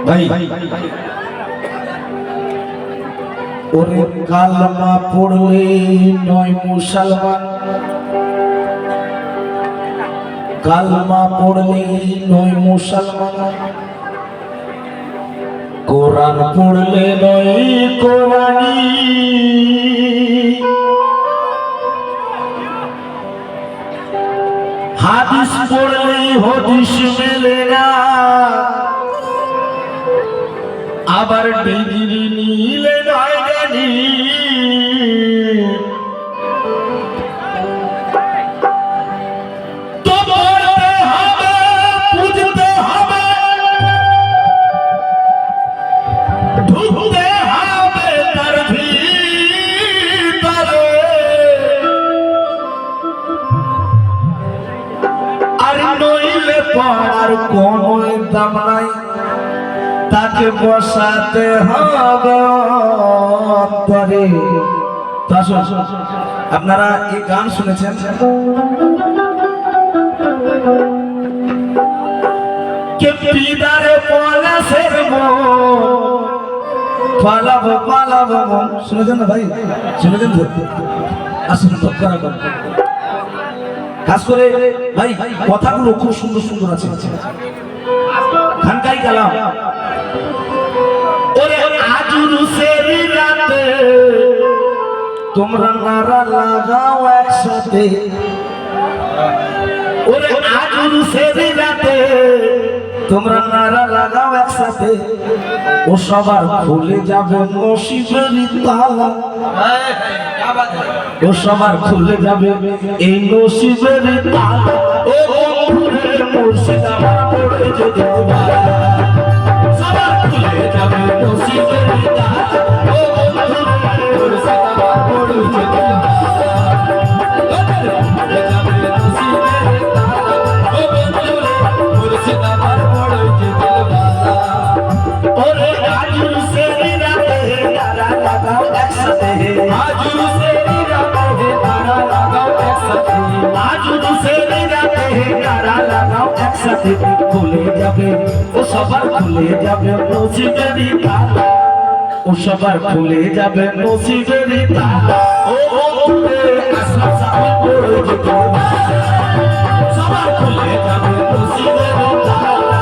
ভাই ওরে কালমা পড়লে নয় মুসলমান, কালমা পড়লে নয় মুসলমান, কোরআন পড়লে নয় কোরআনি, হাদিস পড়লে হদিস মেলে না, আবার ডিগ্রি নিলে নয় জ্ঞানী। তো পড়তে হবে, বুঝতে হবে, ঢুকতে হবে তার ভিতরে, আর নইলে পড়ার কোনো দাম নাই, তাকে বসাতে হবে অন্তরে। আপনারা এই গান শুনেছেন? কে পিদারে পলাশের মন পালাবো পালাবো মন, শুনেছেন না ভাই? শুনেছেন তো? আসুন তৎকরা কর, খাস করে ভাই কথাগুলো খুব সুন্দর সুন্দর আছে, খানকাই কালাম। ওরে আজুরুসের রাতে তোমরা নারা লাগাও একসাথে, ওরে আজুরুসের রাতে তোমরা নারা লাগাও একসাথে, ও সবার খুলে যাবে নসিবের তালা, ও সবার খুলে যাবে এই নসিবের তালা। ও বন্ধুরে মুর্শিদাবাদ পড়ে যদি সবার খুলে যাবে নসিবের তালা, ও বন্ধুরে মুর্শিদাবাদ পড়ে যদি খুলে যাবে, ও সবার খুলে যাবে নসিবের তালা, ও সবার খুলে যাবে নসিবের তালা। ও সবার খুলে যাবে নসিবের তালা,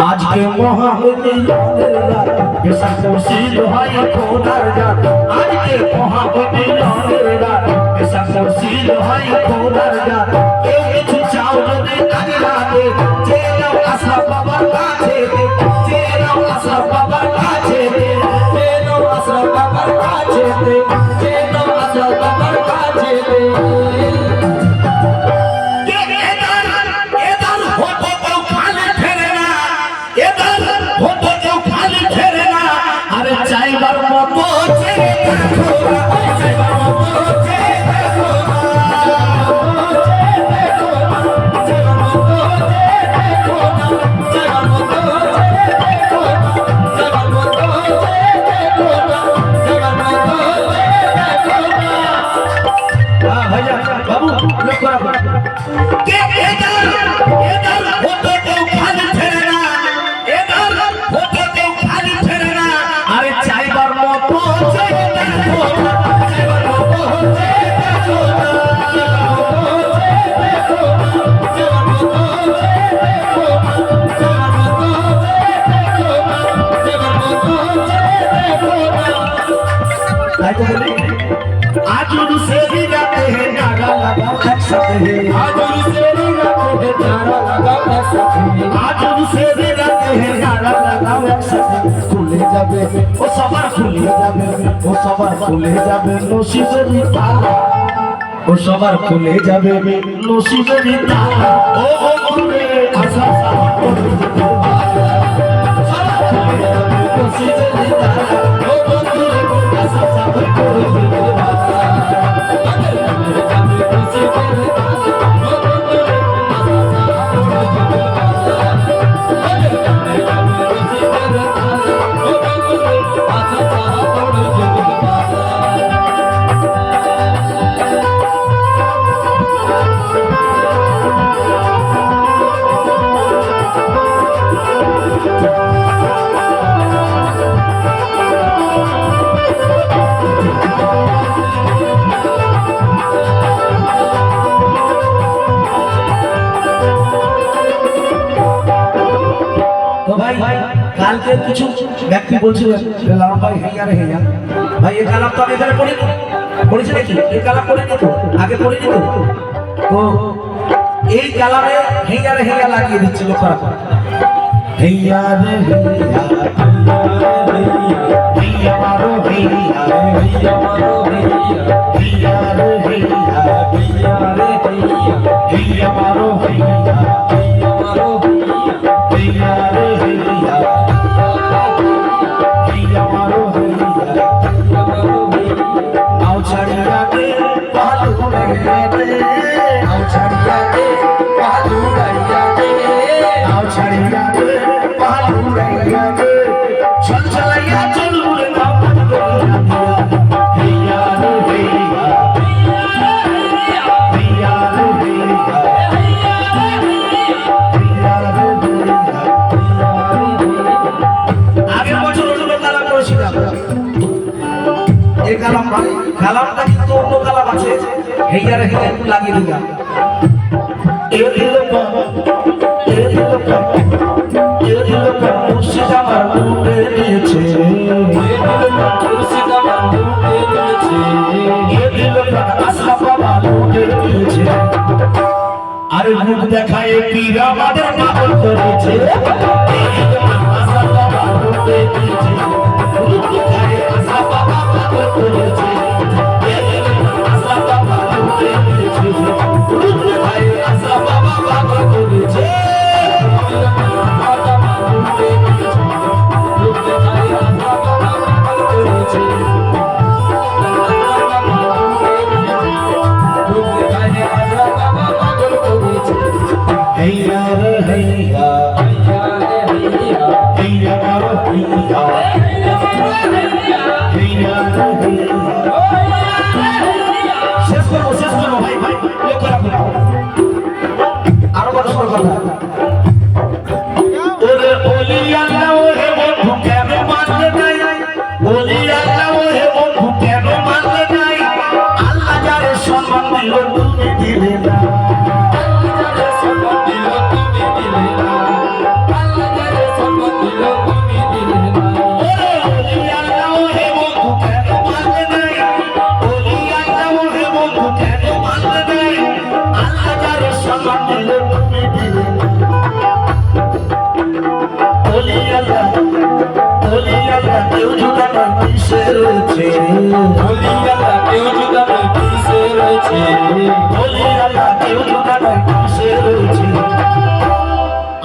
আজকে মহামিলনের রাত, এসা মুর্শিদ হয় খোদার জাত, আজকে মহামিলনের রাত, এসা মুর্শিদ হয় খোদার জাত। কেউ কিছু চাও যদি আগে রাতে, চেয়ে নাও আশা বাবার কাছে, চেয়ে নাও আশা বাবার কাছে, চেয়ে নাও আশা বাবার কাছে, চেয়ে নাও আশা বাবার কাছে। চাইবার মতো বাবু তাই তো বলি आजुर से भी गाते हैं नारा लगाओ एक साथ है आजुर से भी गाते हैं नारा लगाओ एक साथ है आजुर से भी गाते हैं नारा लगाओ एक साथ खुले जाबे ओ सबर खुले जाबे ओ सबर खुले जाबे नसीबेर ताला ओ सबर खुले जाबे नसीबेर ताला ओ खुले आशा কাল के কিছু ব্যক্তি বলছিলেন লালন ভাই হেইয়া রে হেইয়া ভাই এই কালাম তো আমি এখানে পড়িনি পড়েছি নাকি এই কালাম পড়িনি তো আগে পড়িনি তো তো এই কালামে হেইয়া রে হেইয়া লাগিয়ে দিচ্ছিল খারাপ হেইয়া রে হেইয়া হেইয়া মারো হেইয়া হেইয়া মারো হেইয়া হেইয়া রে হেইয়া হেইয়া রে হেইয়া হেইয়া মারো হেইয়া হেইয়া মারো হেইয়া হেইয়া রে হেইয়া কালামটা কিন্তু অন্য কালাম আছে হেইয়া রে হেইয়া একটু লাগিয়ে দিলাম এ দিল মুর্শিদ আমার মুড়ে দিয়েছে মুর্শিদ আমার মুড়ে দিয়েছে এ দিল আশা বাবা মুড়ে দিয়েছে আরে মুখ দেখায় পীর আমাদের পাগল করেছে আশা বাবা মুড়ে দিয়েছে মুখ দেখায় আশা বাবা পাগল করেছে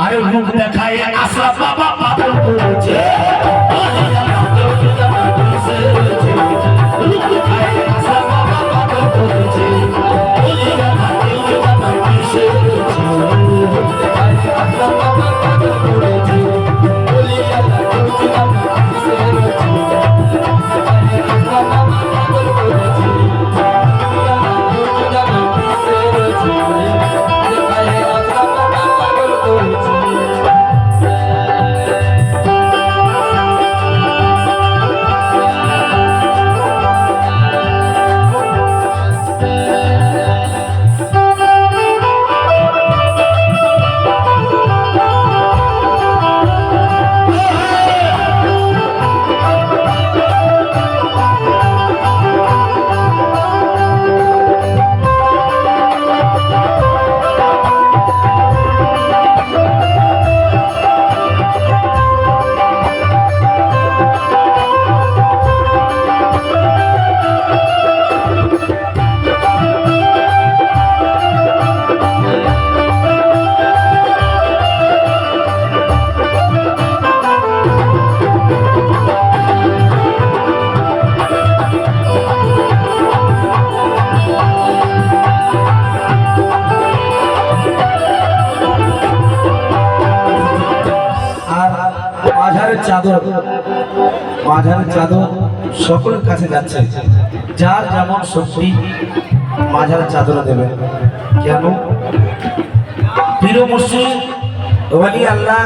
আরে মুখ দেখায় আশা বাবা পাগল করেছে চাদর মাঝারের চাদর সকলের কাছে যাচ্ছে, যার যেমন শক্তি মাঝারের চাদর দেবে। কেন? পীর মুর্শিদ ওলি আল্লাহ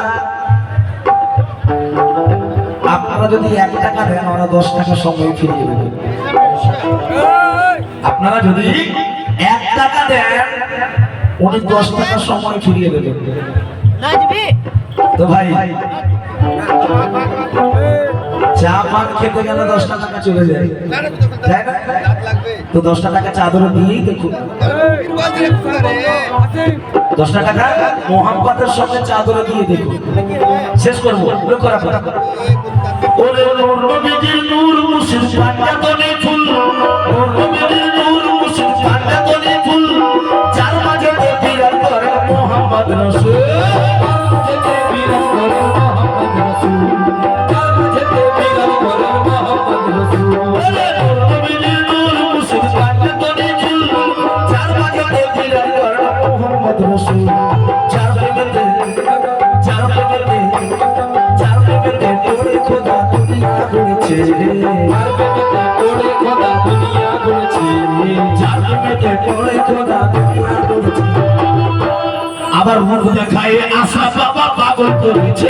আপনারা যদি 1 টাকা দেন ওরা 10 টাকা সময় ফিরিয়ে দেবে। আপনারা যদি 1 টাকা দেন উনি 10 টাকা সময় ফিরিয়ে দেবেন। তো ভাই চা পান খেতে গেলে 10 টাকা চলে যায়, তাই না? তো 10 টাকা চাদর দিয়েই দেখুন, 10 টাকা মোহাম্মতের সঙ্গে চাদর দিয়ে দেখুন। শেষ করবো, লক্ষ্য রাখুন। ওরে নূর নবীজির নূর মুর্শিদ পাঞ্জাতনে ফুল, নূর নবীজির নূর মুর্শিদ পাঞ্জাতনে ফুল, যার মাঝে বিরাজ করে মোহাম্মদ রাসূল। আবার মুখ দেখায় আশা বাবা পাগল করেছে,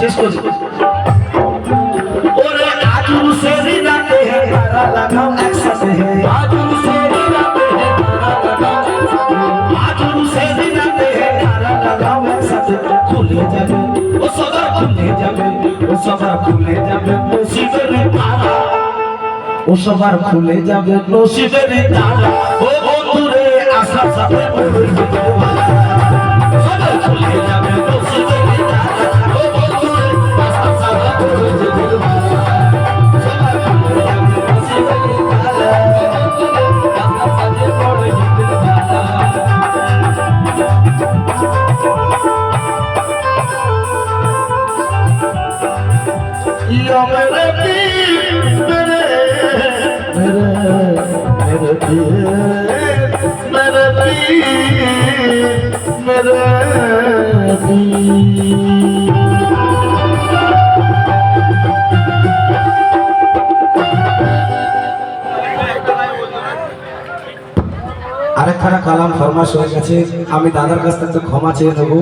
শেষ করছি। ওরে আজুর সে রাতে হে তারা লাগাও একসাথে হে, আজুর সে রাতে হে তারা লাগাও একসাথে, আজুর সে রাতে হে তারা লাগাও একসাথে। খুলে যাবে ও সবার খুলে যাবে, ও সবার খুলে যাবে নসিবের তালা, ও সবার খুলে যাবে নসিবের তালা। ও বন্ধুরে আশার সাথে মরে যেতে সবার খুলে যাবে নসিবের তালা। আরেকখানা কালাম ফরমাশ হয়ে গেছে, আমি দাদার কাছ থেকে ক্ষমা চেয়ে নেবো।